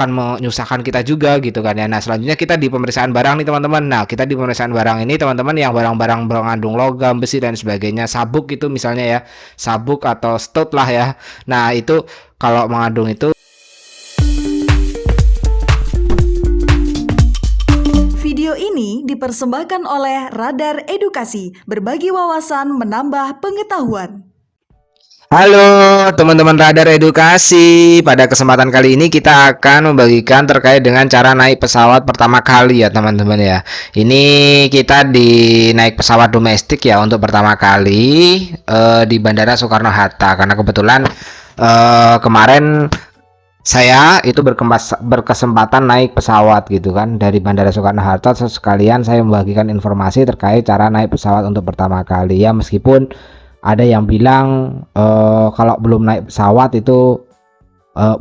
akan menyusahkan kita juga gitu kan ya. Nah, selanjutnya kita di pemeriksaan barang nih teman-teman. Nah, kita di pemeriksaan barang ini teman-teman yang barang-barang mengandung logam, besi dan sebagainya, sabuk itu misalnya ya, sabuk atau stud lah ya. Nah, itu kalau mengandung itu. Video ini dipersembahkan oleh Radar Edukasi, berbagi wawasan menambah pengetahuan. Halo teman-teman Radar Edukasi, pada kesempatan kali ini kita akan membagikan terkait dengan cara naik pesawat pertama kali ya teman-teman ya. Ini kita naik pesawat domestik ya untuk pertama kali di Bandara Soekarno-Hatta, karena kebetulan kemarin saya itu berkesempatan naik pesawat gitu kan dari Bandara Soekarno-Hatta. Sekalian saya membagikan informasi terkait cara naik pesawat untuk pertama kali ya, meskipun ada yang bilang kalau belum naik pesawat itu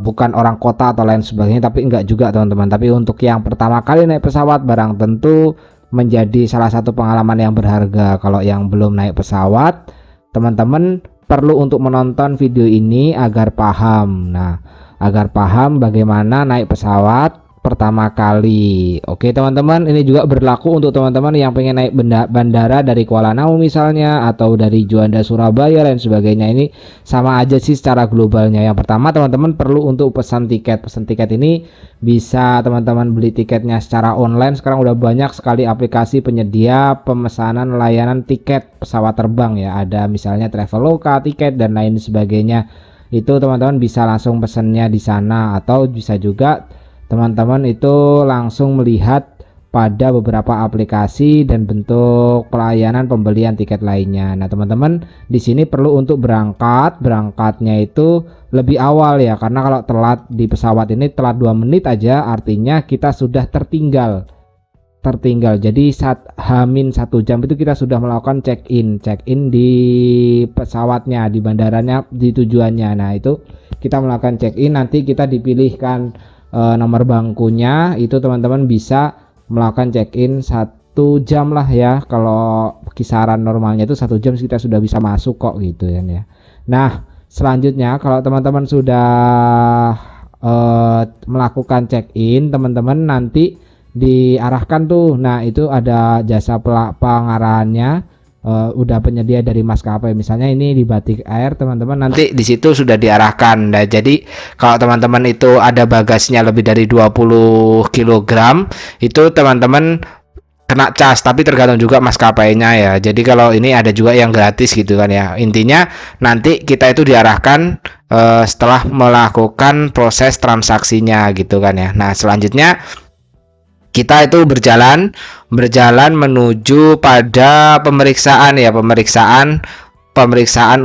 bukan orang kota atau lain sebagainya, tapi enggak juga teman-teman. Tapi untuk yang pertama kali naik pesawat, barang tentu menjadi salah satu pengalaman yang berharga. Kalau yang belum naik pesawat, teman-teman perlu untuk menonton video ini agar paham. Nah, agar paham bagaimana naik pesawat pertama kali. Oke teman-teman, ini juga berlaku untuk teman-teman yang pengen naik bandara dari Kuala Namu misalnya, atau dari Juanda Surabaya dan sebagainya. Ini sama aja sih secara globalnya. Yang pertama teman-teman perlu untuk pesan tiket. Pesan tiket ini bisa teman-teman beli tiketnya secara online. Sekarang udah banyak sekali aplikasi penyedia pemesanan layanan tiket pesawat terbang ya. Ada misalnya Traveloka, tiket dan lain sebagainya. Itu teman-teman bisa langsung pesannya di sana, atau bisa juga teman-teman itu langsung melihat pada beberapa aplikasi dan bentuk pelayanan pembelian tiket lainnya. Nah, teman-teman di sini perlu untuk berangkatnya itu lebih awal ya, karena kalau telat di pesawat ini telat 2 menit aja artinya kita sudah tertinggal. Jadi saat H-1 jam itu kita sudah melakukan check-in di pesawatnya, di bandaranya, di tujuannya. Nah, itu kita melakukan check-in, nanti kita dipilihkan nomor bangkunya. Itu teman-teman bisa melakukan check-in 1 jam lah ya. Kalau kisaran normalnya itu 1 jam kita sudah bisa masuk kok gitu kan ya. Nah, selanjutnya kalau teman-teman sudah melakukan check-in, teman-teman nanti diarahkan tuh. Nah, itu ada jasa pengarahannya. Udah penyedia dari maskapai, misalnya ini di Batik Air, teman-teman nanti di situ sudah diarahkan. Nah, jadi kalau teman-teman itu ada bagasinya lebih dari 20 kg, itu teman-teman kena cas, tapi tergantung juga maskapainya ya. Jadi kalau ini ada juga yang gratis gitu kan ya. Intinya nanti kita itu diarahkan setelah melakukan proses transaksinya gitu kan ya. Nah, selanjutnya kita itu berjalan menuju pada pemeriksaan ya, pemeriksaan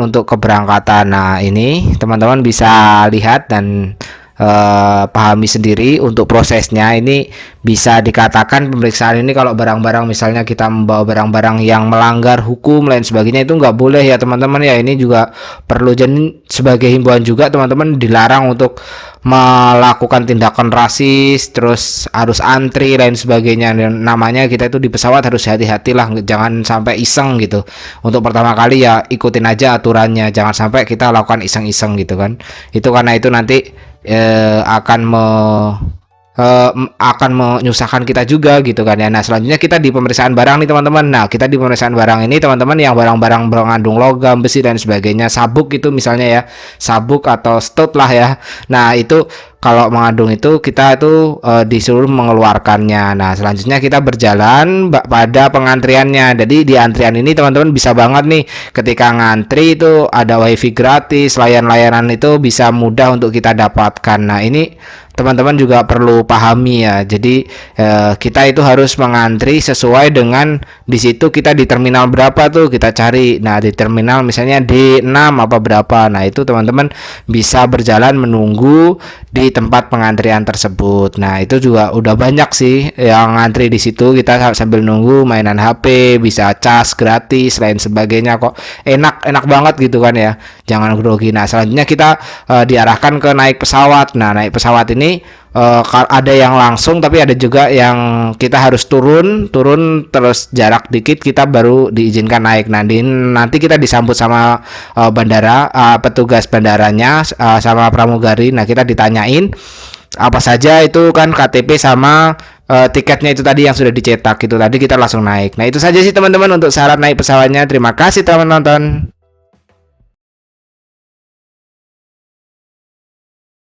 untuk keberangkatan. Nah, ini teman-teman bisa lihat dan pahami sendiri untuk prosesnya. Ini bisa dikatakan pemeriksaan ini kalau barang-barang misalnya kita membawa barang-barang yang melanggar hukum lain sebagainya itu nggak boleh ya teman-teman ya. Ini juga perlu, jadi sebagai himbauan juga teman-teman dilarang untuk melakukan tindakan rasis, terus harus antri lain sebagainya. Dan namanya kita itu di pesawat harus hati-hati lah, jangan sampai iseng gitu. Untuk pertama kali ya ikutin aja aturannya, jangan sampai kita lakukan iseng-iseng gitu kan. Itu karena itu nanti akan menyusahkan kita juga gitu kan ya. Nah, selanjutnya kita di pemeriksaan barang nih teman-teman. Nah, kita di pemeriksaan barang ini teman-teman yang barang-barang mengandung logam, besi dan sebagainya, sabuk itu misalnya ya, sabuk atau stud lah ya. Nah, itu kalau mengandung itu kita itu disuruh mengeluarkannya. Nah, selanjutnya kita berjalan pada pengantriannya. Jadi di antrian ini teman-teman bisa banget nih ketika ngantri itu ada wifi gratis, layanan itu bisa mudah untuk kita dapatkan. Nah, ini teman-teman juga perlu pahami ya. Jadi kita itu harus mengantri sesuai dengan di situ kita di terminal berapa tuh kita cari. Nah, di terminal misalnya D6 apa berapa. Nah, itu teman-teman bisa berjalan menunggu di tempat pengantrian tersebut. Nah, itu juga udah banyak sih yang ngantri di situ. Kita sambil nunggu mainan HP, bisa cas gratis lain sebagainya kok. Enak banget gitu kan ya. Jangan grogi. Nah, selanjutnya kita diarahkan ke naik pesawat. Nah, naik pesawat ini ada yang langsung, tapi ada juga yang kita harus turun terus jarak dikit kita baru diizinkan naik. Nah, nanti kita disambut sama petugas bandaranya, sama pramugari. Nah, kita ditanyain apa saja itu kan KTP sama tiketnya itu tadi yang sudah dicetak itu tadi kita langsung naik. Nah, itu saja sih teman-teman untuk syarat naik pesawatnya. Terima kasih telah menonton.